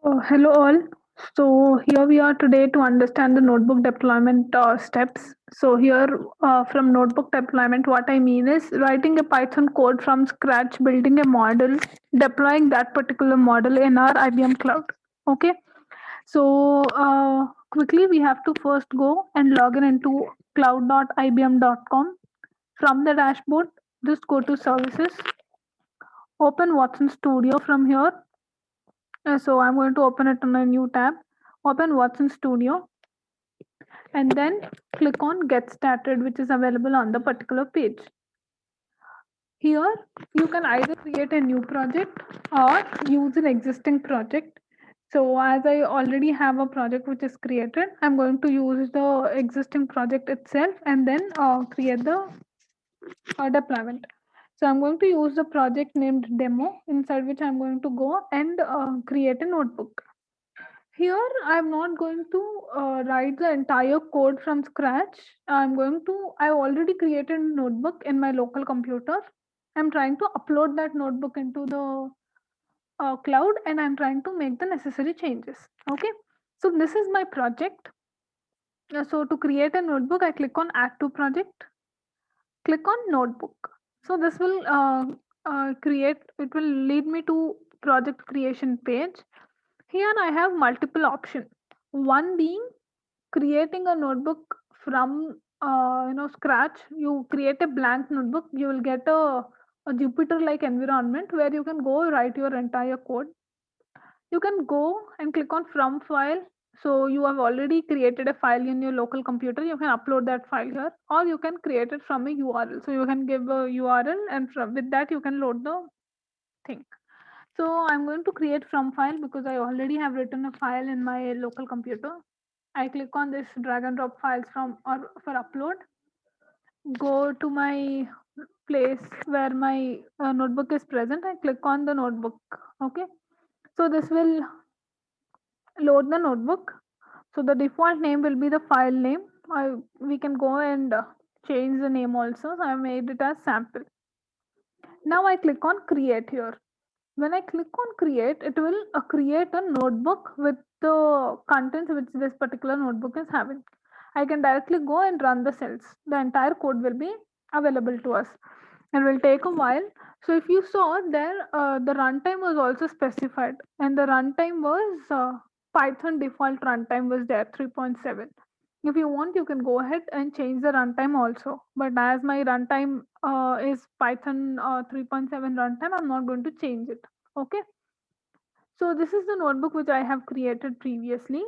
Hello all. So here we are today to understand the notebook deployment steps. So here from notebook deployment, what I mean is writing a Python code from scratch, building a model, deploying that particular model in our IBM cloud. Okay. So quickly we have to first go and log in into cloud.ibm.com. From the dashboard, just go to services, open Watson Studio from here. So I'm going to open it on a new tab. Open Watson Studio and then click on Get Started, which is available on the particular page. Here, you can either create a new project or use an existing project. So as I already have a project which is created, I'm going to use the existing project itself and then create the deployment. So I'm going to use the project named demo, inside which I'm going to go and create a notebook. Here, I'm not going to write the entire code from scratch. I've already created a notebook in my local computer. I'm trying to upload that notebook into the cloud and I'm trying to make the necessary changes. Okay. So this is my project. So to create a notebook, I click on add to project, click on notebook. So this will it will lead me to project creation page. Here I have multiple options. One being creating a notebook from scratch. You create a blank notebook, you will get a Jupyter like environment where you can go write your entire code. You can go and click on from file. So you have already created a file in your local computer, you can upload that file here, or you can create it from a URL. So you can give a URL and with that you can load the thing. So I'm going to create from file because I already have written a file in my local computer. I click on this drag and drop files from or for upload. Go to my place where my notebook is present. I click on the notebook. Okay. So this will load the notebook. So the default name will be the file name. We can go and change the name also. So I made it as sample. Now I click on create here. When I click on create, it will create a notebook with the contents which this particular notebook is having. I can directly go and run the cells. The entire code will be available to us. It will take a while. So if you saw there, the runtime was also specified, and the runtime was Python default runtime was there 3.7. If you want, you can go ahead and change the runtime also. But as my runtime is Python 3.7 runtime, I'm not going to change it. Okay. So this is the notebook which I have created previously.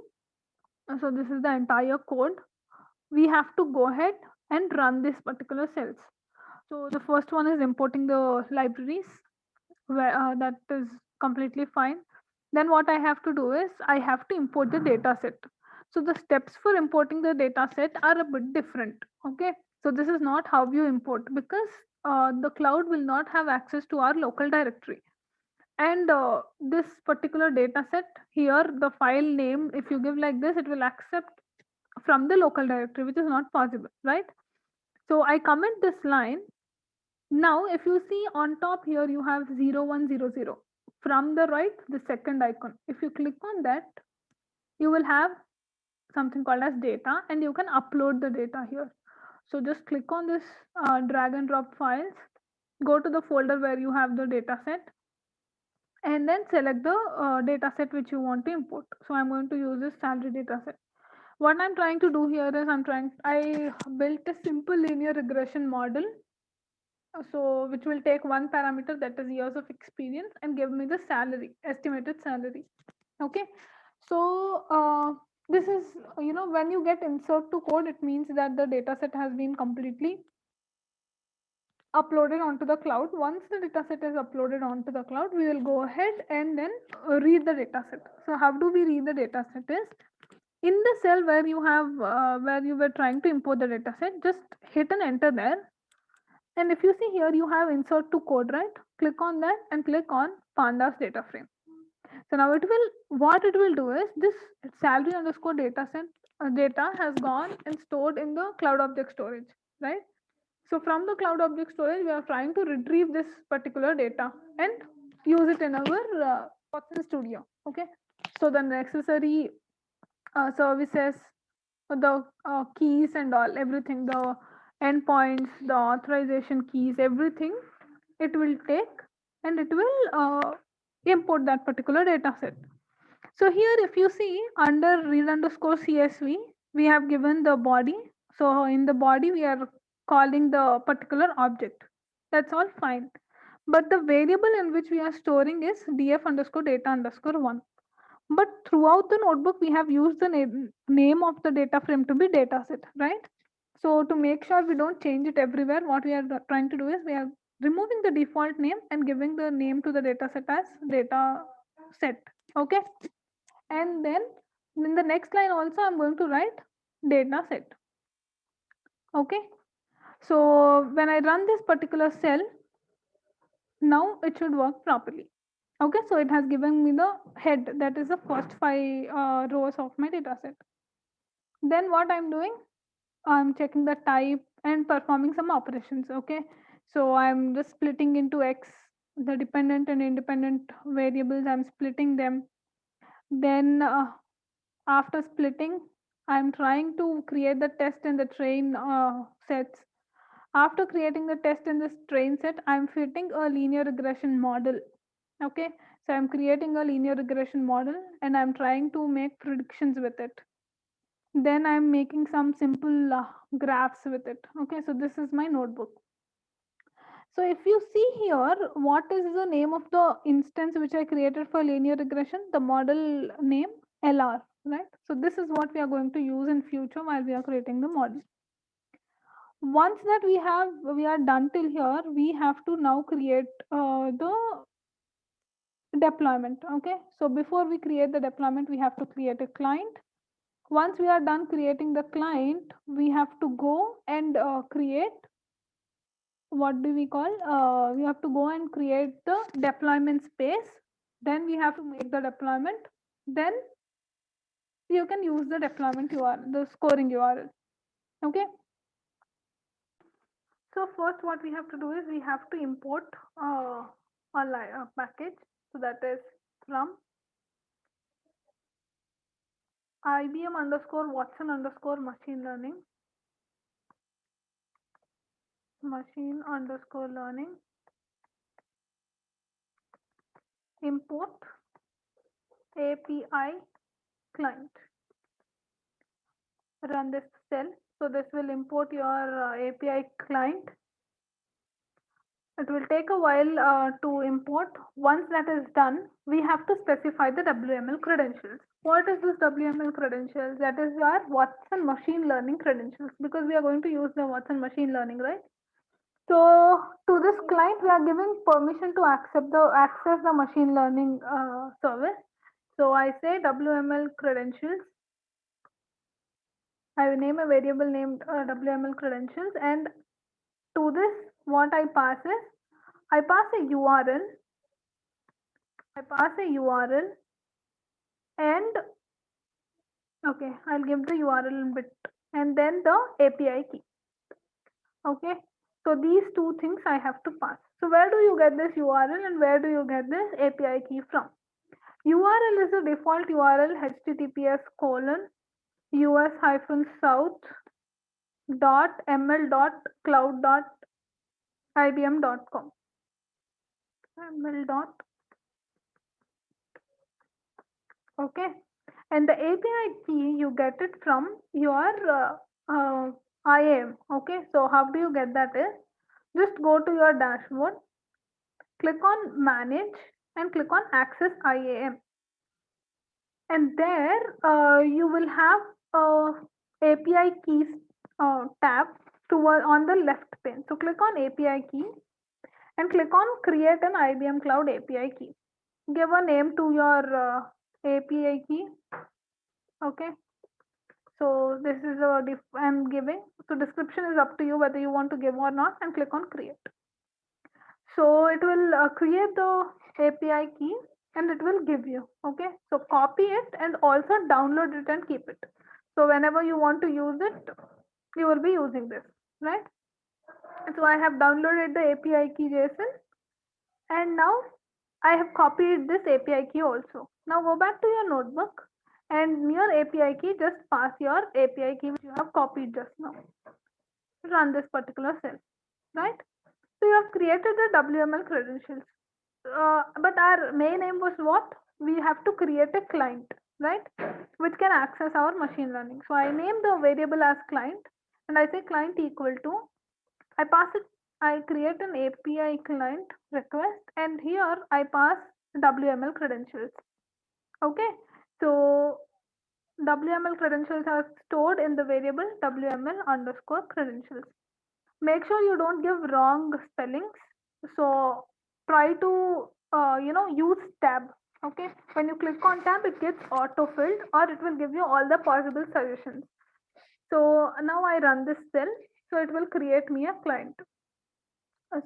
So this is the entire code. We have to go ahead and run this particular cells. So the first one is importing the libraries, where that is completely fine. Then what I have to do is I have to import the data set. So the steps for importing the data set are a bit different. Okay. So this is not how you import because the cloud will not have access to our local directory. And this particular data set here, the file name, if you give like this, it will accept from the local directory, which is not possible, right? So I comment this line. Now, if you see on top here, you have 0100. From the right, the second icon. If you click on that, you will have something called as data and you can upload the data here. So just click on this drag and drop files, go to the folder where you have the data set and then select the data set which you want to import. So I'm going to use this salary data set. What I'm trying to do here is I built a simple linear regression model, so which will take one parameter, that is years of experience, and give me the salary, estimated salary. Okay. So this is, when you get insert to code, it means that the data set has been completely uploaded onto the cloud. Once the dataset is uploaded onto the cloud, we will go ahead and then read the dataset. So how do we read the dataset is in the cell where you have where you were trying to import the dataset, just hit an enter there. And if you see here, you have insert to code, right? Click on that and click on pandas data frame. So now what it will do is this salary underscore dataset data has gone and stored in the cloud object storage, right? So from the cloud object storage, we are trying to retrieve this particular data and use it in our Watson Studio. Okay. So the necessary services, the keys and all, everything, the endpoints, the authorization keys, everything, it will take and it will import that particular data set. So here, if you see under read underscore CSV, we have given the body. So in the body, we are calling the particular object. That's all fine. But the variable in which we are storing is df underscore data underscore one. But throughout the notebook, we have used the name of the data frame to be dataset, right? So to make sure we don't change it everywhere, what we are trying to do is we are removing the default name and giving the name to the dataset as data set. Okay. And then in the next line also, I'm going to write data set. Okay. So when I run this particular cell, now it should work properly. Okay, so it has given me the head, that is the first five rows of my data set. Then what I'm doing, I'm checking the type and performing some operations. Okay, so I'm just splitting into x, the dependent and independent variables, I'm splitting them. Then after splitting, I'm trying to create the test and the train sets. After creating the test and this train set, I'm fitting a linear regression model. Okay, so I'm creating a linear regression model and I'm trying to make predictions with it. Then I'm making some simple graphs with it. Okay, so this is my notebook. So if you see here, what is the name of the instance which I created for linear regression? The model name LR, right? So this is what we are going to use in future while we are creating the model. Once that we are done till here, we have to now create the deployment. Okay, so before we create the deployment, we have to create a client. Once we are done creating the client, we have to go and create, what do we call, we have to go and create the deployment space. Then we have to make the deployment. Then you can use the deployment URL, the scoring URL. Okay, so first what we have to do is we have to import a package. So that is from IBM underscore Watson underscore machine underscore learning import API client. Run this cell. So this will import your API client. It will take a while to import. Once that is done, we have to specify the WML credentials. What is this WML credentials? That is your Watson machine learning credentials, because we are going to use the Watson machine learning, right? So to this client, we are giving permission to access the machine learning service. So I say WML credentials. I will name a variable named WML credentials, and to this, what I pass is I pass a URL. I pass a URL, and okay, I'll give the URL in bit, and then the API key. Okay, so these two things I have to pass. So where do you get this URL and where do you get this API key from? URL is the default URL https colon us hyphen south dot ml dot cloud dot ibm.com. ml dot, okay, and the API key you get it from your IAM. Okay, so how do you get that is just go to your dashboard, click on manage and click on access IAM, and there you will have API keys tab toward on the left pane. So click on API key and click on create an IBM Cloud API key. Give a name to your API key. Okay, so this is a I'm giving. So description is up to you whether you want to give or not, and click on create. So it will create the API key and it will give you. Okay, so copy it and also download it and keep it. So whenever you want to use it, you will be using this, right? So I have downloaded the API key JSON, and now I have copied this API key also. Now go back to your notebook and near API key just pass your API key which you have copied just now. Run this particular cell, right? So you have created the WML credentials. But our main aim was what? We have to create a client, right? Which can access our machine learning. So I name the variable as client and I say client equal to, I pass it, I create an API client request and here I pass WML credentials. Okay, so WML credentials are stored in the variable WML underscore credentials. Make sure you don't give wrong spellings. So try to use tab. Okay, when you click on tab, it gets auto filled or it will give you all the possible suggestions. So now I run this cell, so it will create me a client.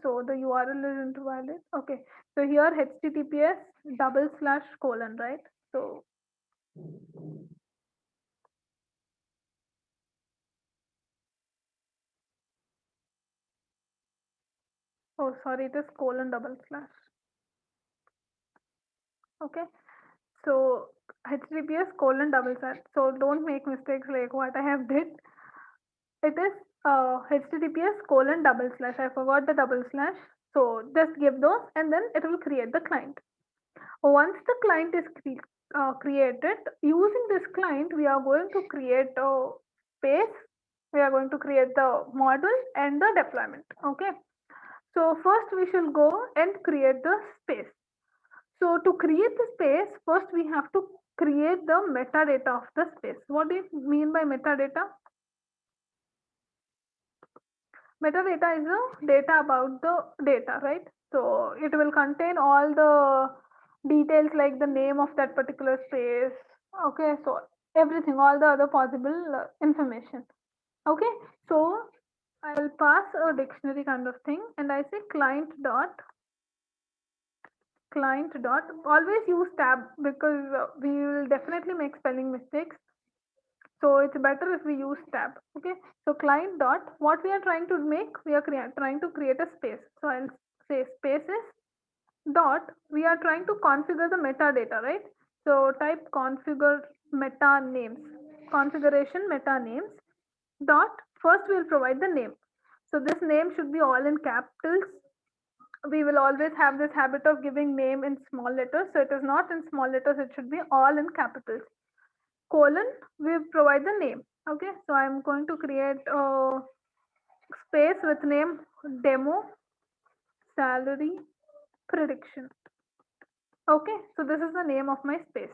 So the URL is invalid. Okay, so here HTTPS double slash colon, right? So oh sorry, it is colon double slash. Okay, so HTTPS colon double slash. So don't make mistakes like what I have did. It is HTTPS colon double slash. I forgot the double slash. So just give those and then it will create the client. Once the client is created, using this client, we are going to create a space. We are going to create the model and the deployment. Okay. So first we should go and create the space. So to create the space, first we have to create the metadata of the space. What do you mean by metadata? Metadata is the data about the data, right? So it will contain all the details like the name of that particular space. Okay, so everything, all the other possible information. Okay, so I will pass a dictionary kind of thing and I say client dot always use tab because we will definitely make spelling mistakes, so it's better if we use tab. Okay, so client dot what we are trying to make, we are trying to create a space, so I'll say spaces dot we are trying to configure the metadata, right? So type configure meta names, configuration meta names dot first we'll provide the name, so this name should be all in capitals. We will always have this habit of giving name in small letters, so it is not in small letters, it should be all in capitals. Colon, we provide the name. Okay, so I'm going to create a space with name demo salary prediction. Okay, so this is the name of my space.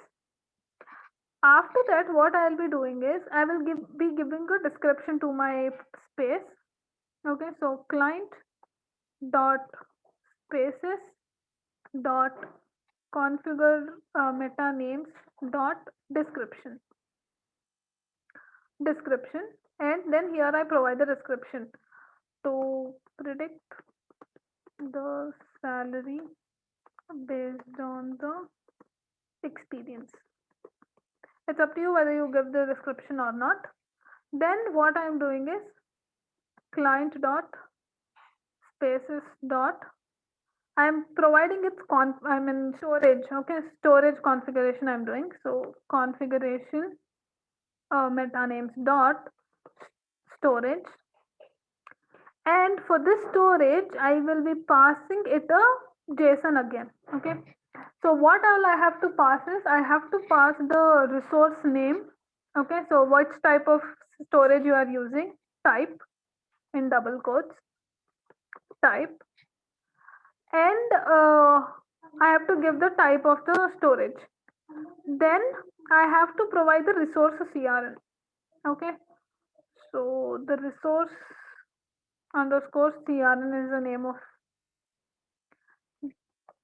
After that, what I'll be doing is I will be giving a description to my space. Okay, so client dot spaces dot configure meta names dot description and then here I provide the description to predict the salary based on the experience. It's up to you whether you give the description or not. Then what I'm doing is client dot spaces dot I'm providing its I'm in storage. Okay, storage configuration I'm doing. So configuration meta names dot storage, and for this storage I will be passing it a JSON again. Okay, so what all I have to pass is I have to pass the resource name. Okay, so which type of storage you are using, type in double quotes, type, and I have to give the type of the storage. Then I have to provide the resource CRN. Okay, so the resource underscore CRN is the name of,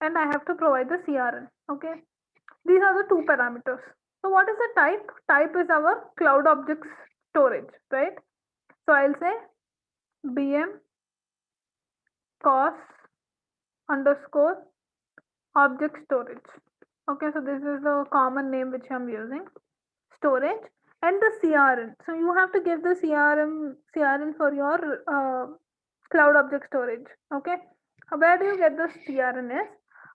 and I have to provide the CRN. Okay, these are the two parameters. So what is the type? Type is our cloud objects storage, right? So I'll say BM cos underscore object storage. Okay, so this is the common name which I'm using, storage, and the CRN. So you have to give the CRN for your cloud object storage. Okay, where do you get the CRN is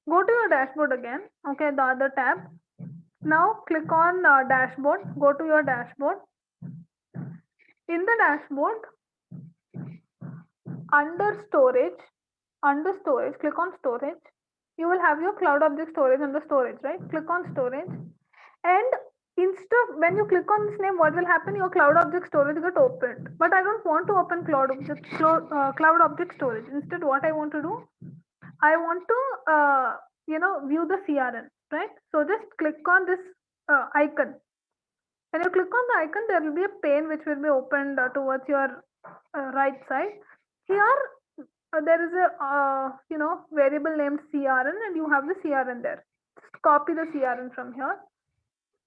Go to your dashboard again. Okay, the other tab. Now click on dashboard. Go to your dashboard. In the dashboard, under storage, click on storage. You will have your cloud object storage under storage, right? Click on storage, and instead of when you click on this name, what will happen? Your cloud object storage got opened. But I don't want to open cloud object storage. Instead, what I want to do, I want to view the CRN, right? So just click on this icon. When you click on the icon, there will be a pane which will be opened towards your right side. Here, there is a variable named CRN, and you have the CRN there. Just copy the CRN from here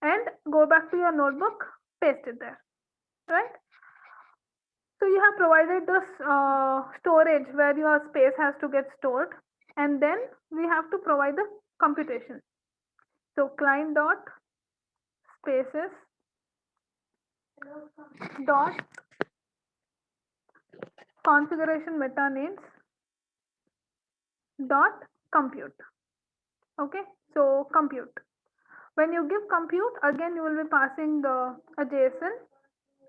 and go back to your notebook, paste it there, right? So you have provided this storage where your space has to get stored, and then we have to provide the computation. So client dot spaces dot configuration meta names dot compute. Okay, so compute. When you give compute, again you will be passing a JSON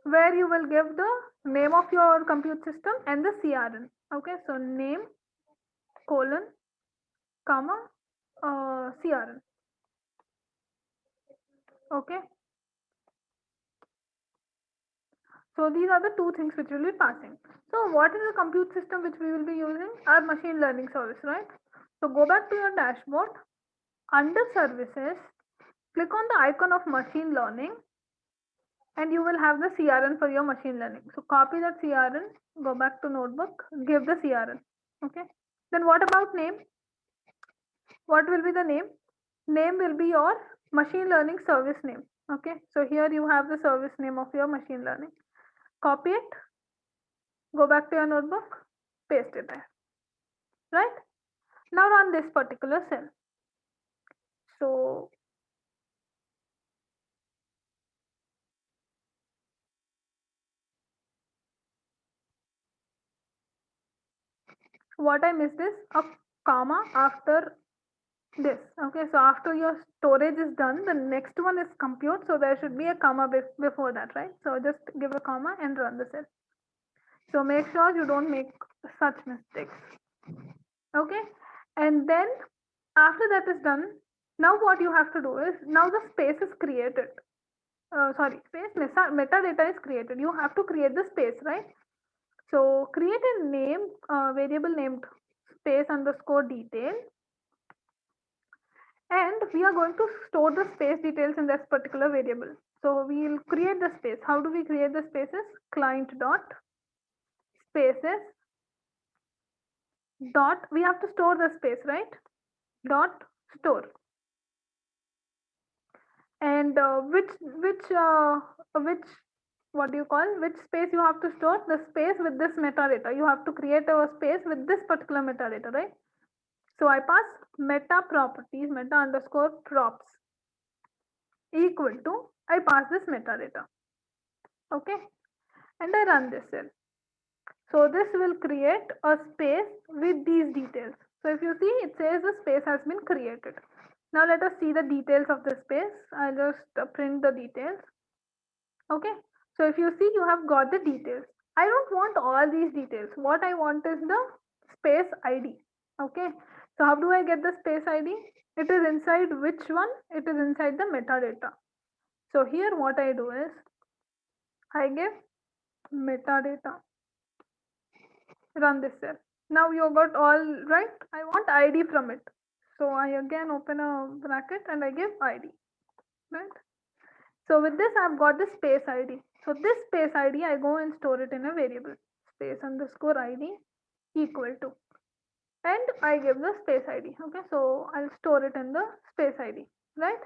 where you will give the name of your compute system and the CRN. Okay, so name colon comma CRN. Okay, so these are the two things which will be passing. So what is the compute system which we will be using? Our machine learning service, right? So go back to your dashboard. Under services, click on the icon of machine learning, and you will have the CRN for your machine learning. So copy that CRN, go back to notebook, give the CRN. Okay. Then what about name? What will be the name? Name will be your machine learning service name. Okay. So here you have the service name of your machine learning. Copy it, go back to your notebook, paste it there. Right? Now run this particular cell. So what I missed is a comma after this. Okay, so after your storage is done, the next one is compute, so there should be a comma before that, right? So just give a comma and run the cell. So make sure you don't make such mistakes. Okay, and then after that is done, now what you have to do is, now the space is created. Space metadata is created. You have to create the space, right? So create a name variable named space underscore detail, and we are going to store the space details in this particular variable. So we will create the space. How do we create the spaces? Client dot spaces dot, we have to store the space, right? Dot store. And which what do you call, which space you have to store? The space with this metadata. You have to create a space with this particular metadata, right? So I pass meta properties, meta underscore props equal to, I pass this metadata. Okay, and I run this cell. So this will create a space with these details. So if you see, it says the space has been created. Now let us see the details of the space. I'll just print the details. Okay, so if you see, you have got the details. I don't want all these details. What I want is the space ID. Okay, so how do I get the space ID? It is inside which one? It is inside the metadata. So here what I do is, I give metadata, run this cell. Now you got all right. I want ID from it. So I again open a bracket and I give ID, right? So with this, I've got the space ID. So this space ID, I go and store it in a variable, space underscore ID equal to, and I give the space ID. Okay, so I'll store it in the space ID, right?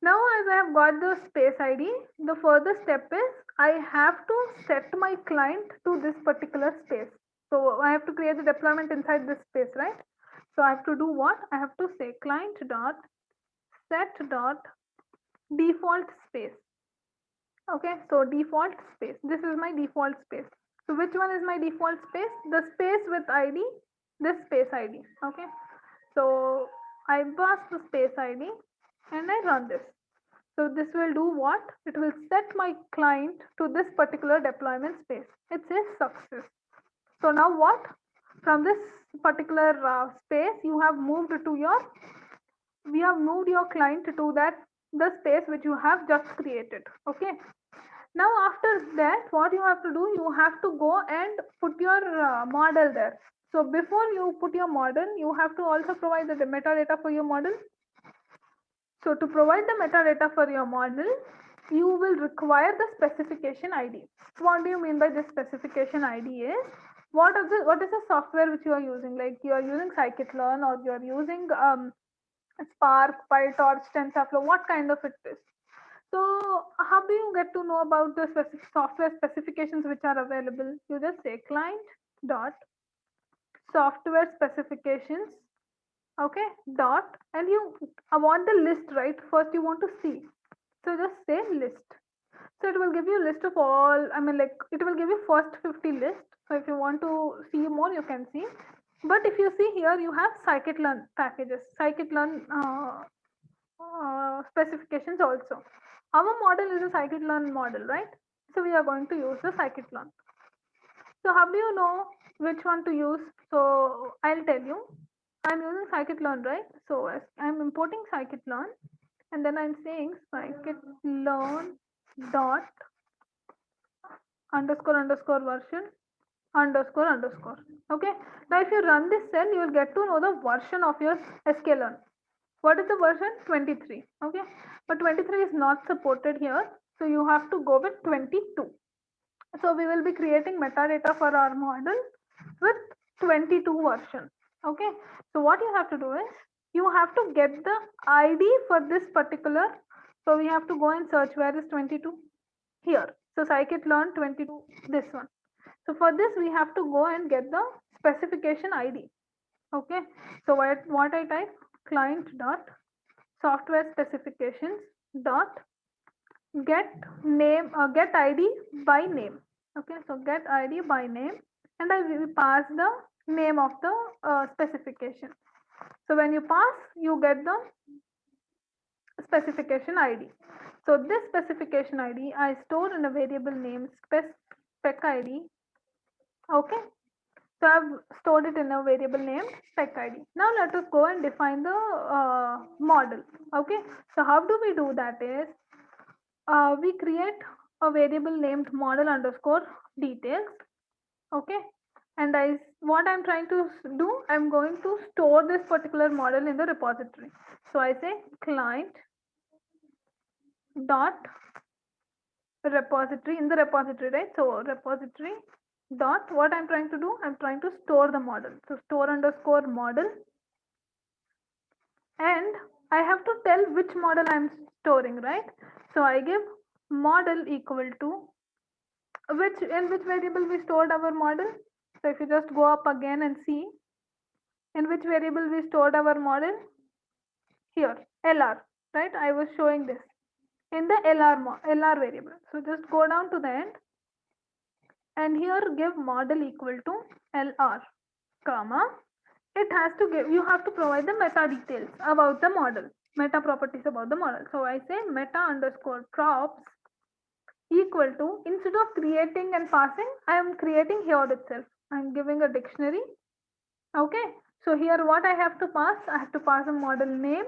Now as I have got the space ID, the further step is I have to set my client to this particular space. So I have to create the deployment inside this space, right? So I have to do what? I have to say client dot set dot default space. Okay, so default space. This is my default space. So which one is my default space? The space with ID, this space ID. Okay. So I pass the space ID and I run this. So this will do what? It will set my client to this particular deployment space. It says success. So now what? From this particular space, you have moved to your, we have moved your client to that, the space which you have just created. Okay. Now after that, what you have to do, you have to go and put your model there. So before you put your model, you have to also provide the metadata for your model. So to provide the metadata for your model, you will require the specification ID. What do you mean by this specification ID is, what is the software which you are using? Like you are using scikit-learn or you are using Spark, PyTorch, TensorFlow, what kind of it is. So how do you get to know about the specific software specifications which are available? You just say client dot software specifications, okay, dot, and you want the list, right? First you want to see, so just say list. So it will give you a list of all, I mean, like it will give you first 50 list. So if you want to see more, you can see. But if you see here, you have scikit-learn packages, scikit-learn specifications also. Our model is a scikit-learn model, right? So we are going to use the scikit-learn. So how do you know which one to use? So I'll tell you. I'm using scikit-learn, right? So as I'm importing scikit-learn, and then I'm saying scikit-learn dot underscore underscore version underscore underscore. Okay. Now if you run this cell, you will get to know the version of your sklearn. What is the version? 23. Okay. But 23 is not supported here. So you have to go with 22. So we will be creating metadata for our model with 22 version. Okay. So what you have to do is, you have to get the ID for this particular. So we have to go and search where is 22 here. So scikit-learn 22, this one. So for this we have to go and get the specification ID. Okay. So what I type, client dot software specifications dot get name, get ID by name. Okay. So get ID by name, and I will pass the name of the specification. So when you pass, you get the specification ID. So this specification ID I store in a variable name spec ID. Okay. So I've stored it in a variable named spec ID. Now let us go and define the model. Okay. So how do we do that is, we create a variable named model underscore details. Okay. And what I'm trying to do, I'm going to store this particular model in the repository. So I say client dot repository, in the repository, right? So repository dot, what I'm trying to do, I'm trying to store the model. So store underscore model, and I have to tell which model I'm storing, right? So I give model equal to which, in which variable we stored our model. So if you just go up again and see in which variable we stored our model, here LR, right? I was showing this in the LR variable. So just go down to the end and here give model equal to LR, comma, it has to give, you have to provide the meta details about the model, meta properties about the model. So I say meta underscore props equal to, instead of creating and passing, I am creating here itself. I am giving a dictionary. Okay. So here what I have to pass, I have to pass a model name,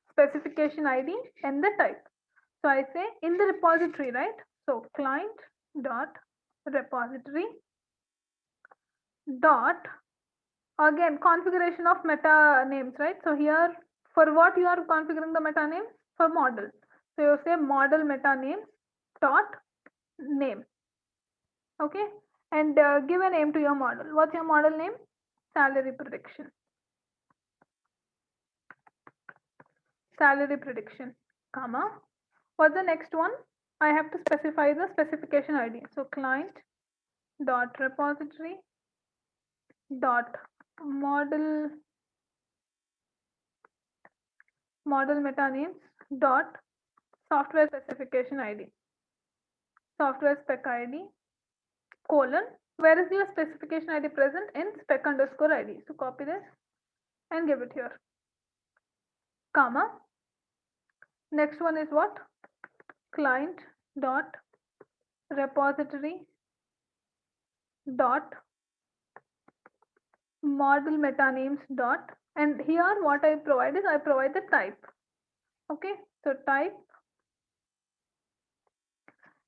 specification ID, and the type. So I say in the repository, right? So client dot repository dot, again configuration of meta names, right? So here for what you are configuring the meta name, for model. So you say model meta names dot name. Okay. And give a name to your model. What's your model name? Salary prediction. Salary prediction, comma. What's the next one? I have to specify the specification ID. So client dot repository dot model meta names dot software specification ID, software spec ID, colon, where is your specification ID present? In spec underscore ID. So copy this and give it here, comma. Next one is what? Client dot repository dot model meta names dot, and here what I provide is I provide the type. Okay, so type,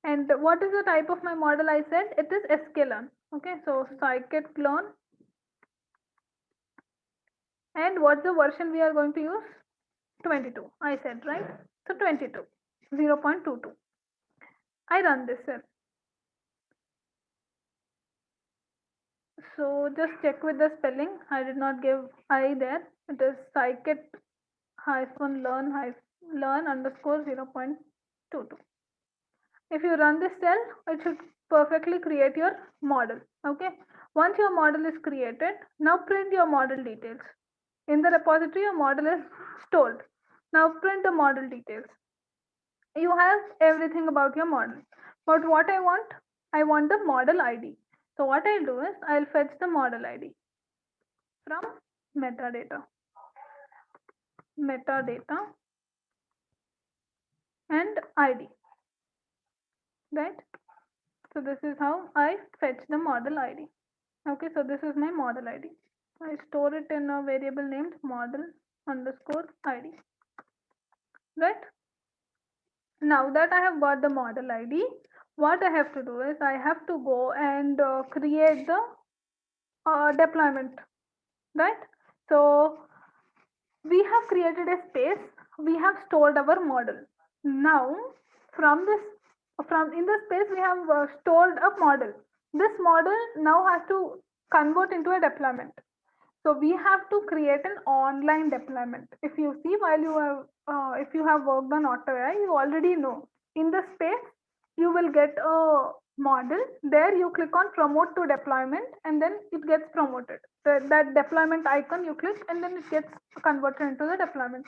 and what is the type of my model? I said it is sklearn. Okay, so scikit-learn, and what's the version we are going to use? 22, I said, right? So 22, 0.22. I run this cell. So just check with the spelling. I did not give I there. It is scikit hyphen learn underscore 0.22. If you run this cell, it should perfectly create your model. Okay. Once your model is created, now print your model details. In the repository, your model is stored. Now print the model details. You have everything about your model. But what I want the model ID. So what I'll do is I'll fetch the model ID from metadata. Metadata and ID. Right? So this is how I fetch the model ID. Okay, so this is my model ID. I store it in a variable named model underscore ID. Right? Now that I have got the model ID, what I have to do is I have to go and create the deployment. Right? So we have created a space, we have stored our model. Now from in this space we have stored a model. This model now has to convert into a deployment. So we have to create an online deployment. If you see, while you have if you have worked on AutoAI, you already know in the space you will get a model. There you click on promote to deployment and then it gets promoted. That deployment icon you click and then it gets converted into the deployment.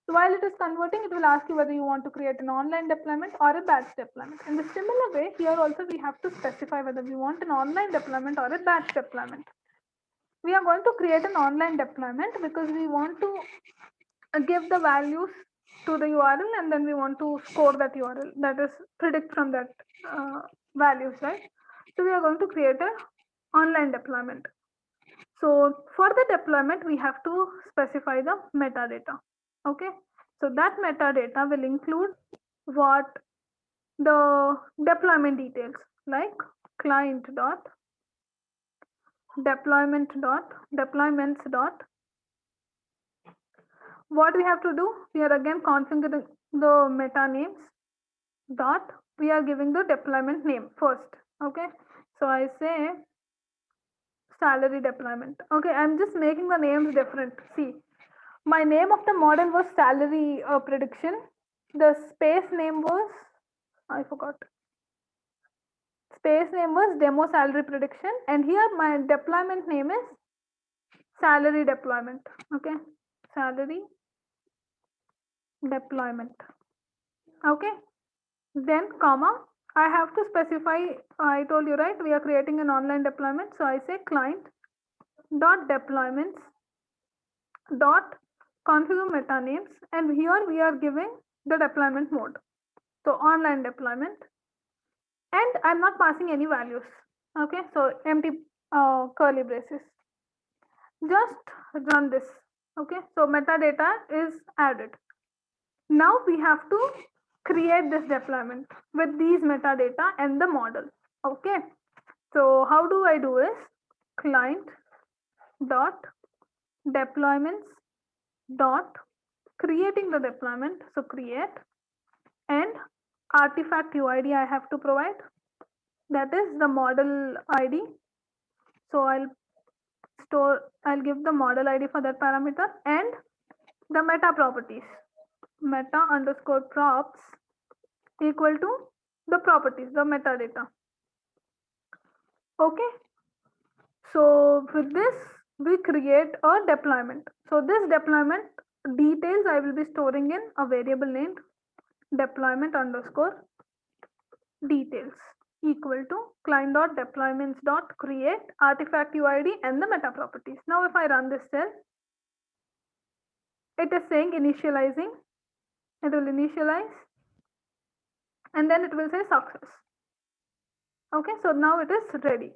So while it is converting, it will ask you whether you want to create an online deployment or a batch deployment. In the similar way, here also we have to specify whether we want an online deployment or a batch deployment. We are going to create an online deployment because we want to give the values to the URL and then we want to score that URL, that is predict from that values, right? So we are going to create an online deployment. So for the deployment, we have to specify the metadata. Okay, so that metadata will include what the deployment details like client dot deployments dot. What we have to do? We are again configuring the meta names dot. We are giving the deployment name first. Okay, so I say salary deployment. Okay, I'm just making the names different. See, my name of the model was salary prediction. The space name was, I forgot. Space name was demo salary prediction, and here my deployment name is salary deployment. Okay, salary deployment. Okay, then comma. I have to specify. I told you, right, we are creating an online deployment, so I say client dot deployments dot configure meta names, and here we are giving the deployment mode, so online deployment, and I'm not passing any values. Okay, so empty curly braces. Just run this. Okay, so metadata is added. Now we have to create this deployment with these metadata and the model. Okay, so how do I do is client dot deployments dot creating the deployment. So create, and artifact UID I have to provide, that is the model ID. So I'll give the model ID for that parameter and the meta properties, meta underscore props equal to the properties, the metadata. Okay, so with this we create a deployment. So this deployment details I will be storing in a variable named deployment underscore details equal to client dot deployments dot create artifact UID and the meta properties. Now if I run this cell, it is saying initializing. It will initialize and then it will say success. Okay, so now it is ready.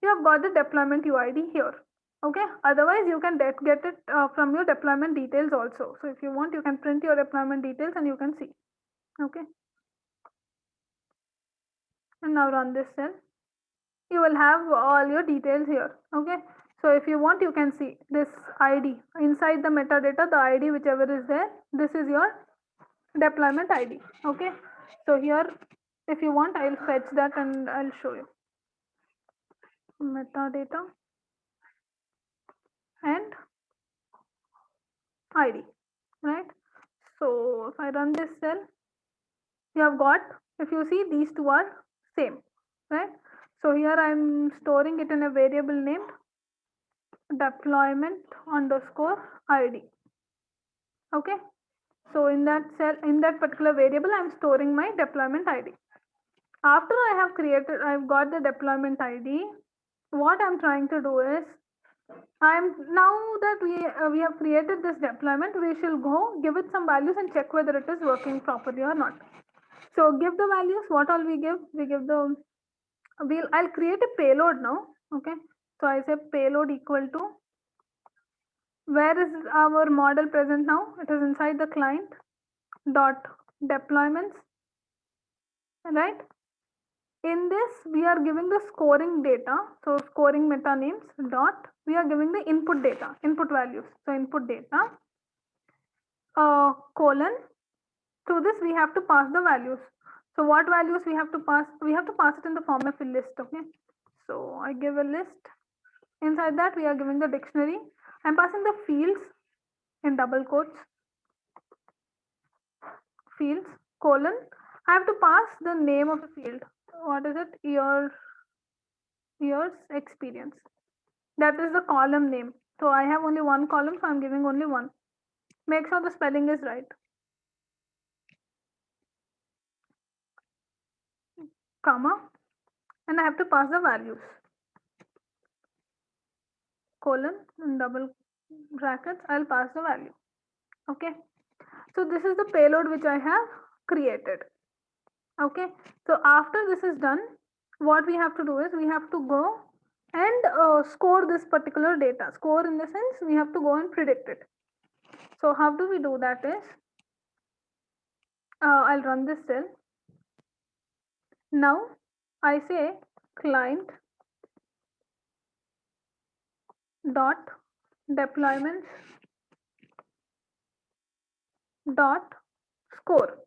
You have got the deployment UID here. Okay, otherwise you can get it from your deployment details also. So if you want, you can print your deployment details and you can see. Okay, and now run this cell. You will have all your details here. Okay, so if you want, you can see this ID inside the metadata, the ID whichever is there, this is your deployment ID. Okay, so here if you want, I'll fetch that and I'll show you metadata and ID, right? So if I run this cell, you have got, if you see, these two are same, right? So here I'm storing it in a variable named deployment underscore ID. Okay, so in that cell, in that particular variable, I'm storing my deployment ID. After I have created, I've got the deployment ID. What I'm trying to do is, I'm now that we have created this deployment, we shall go give it some values and check whether it is working properly or not. So give the values. What all we give? We give the, I'll create a payload now. Okay, so I say payload equal to, where is our model present now? It is inside the client dot deployments, right? In this we are giving the scoring data, so scoring meta names dot, we are giving the input data, input values. So input data colon, to this we have to pass the values. So what values we have to pass? We have to pass it in the form of a list. Okay, so I give a list. Inside that we are giving the dictionary. I'm passing the fields in double quotes, fields colon. I have to pass the name of the field. What is it? Years experience. That is the column name. So I have only one column, so I'm giving only one. Make sure the spelling is right. Comma, and I have to pass the values. Colon and double brackets, I'll pass the value. Okay, so this is the payload which I have created. Okay, so after this is done, what we have to do is we have to go and score this particular data. Score in the sense we have to go and predict it. So how do we do that is, I'll run this cell. Now I say client dot deployments dot score,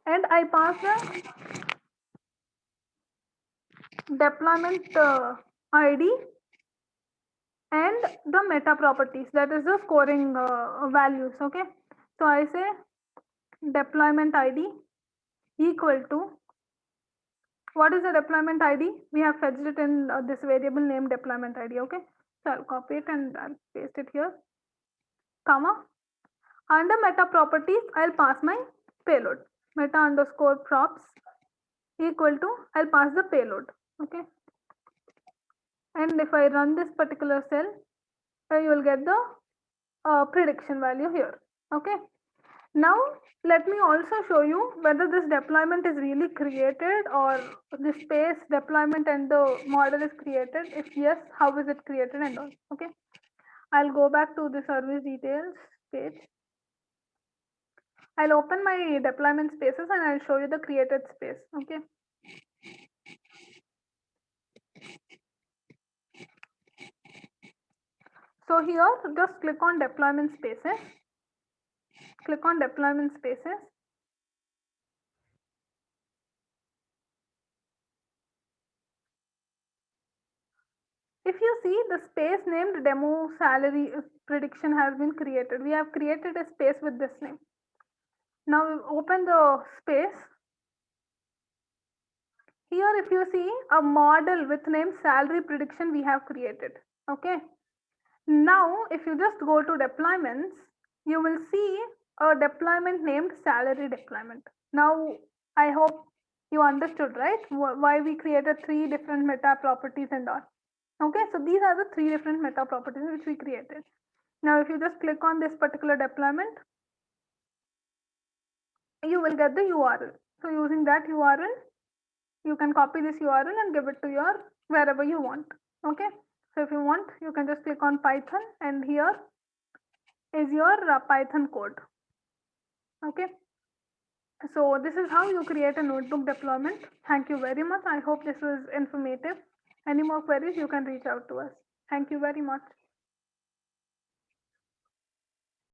and I pass the deployment ID and the meta properties, that is the scoring values. Okay, so I say deployment ID equal to, what is the deployment ID? We have fetched it in this variable named deployment ID. Okay, so I'll copy it and I'll paste it here, comma, under meta properties I'll pass my payload, meta underscore props equal to, I'll pass the payload. Okay, and if I run this particular cell, you will get the prediction value here. Okay, now let me also show you whether this deployment is really created, or the space deployment and the model is created. If yes, how is it created and all. Okay, I'll go back to the service details page. I'll open my deployment spaces and I'll show you the created space. Okay, so here just click on deployment spaces, click on deployment spaces. If you see, the space named demo salary prediction has been created. We have created a space with this name. Now open the space. Here if you see, a model with name salary prediction we have created. Okay, now if you just go to deployments, you will see a deployment named salary deployment. Now I hope you understood, right, why we created three different meta properties and all. Okay, so these are the three different meta properties which we created. Now if you just click on this particular deployment, you will get the URL. So using that URL, you can copy this URL and give it to your wherever you want. Okay, so if you want, you can just click on Python, and here is your Python code. Okay, so this is how you create a notebook deployment. Thank you very much. I hope this was informative. Any more queries, you can reach out to us. Thank you very much.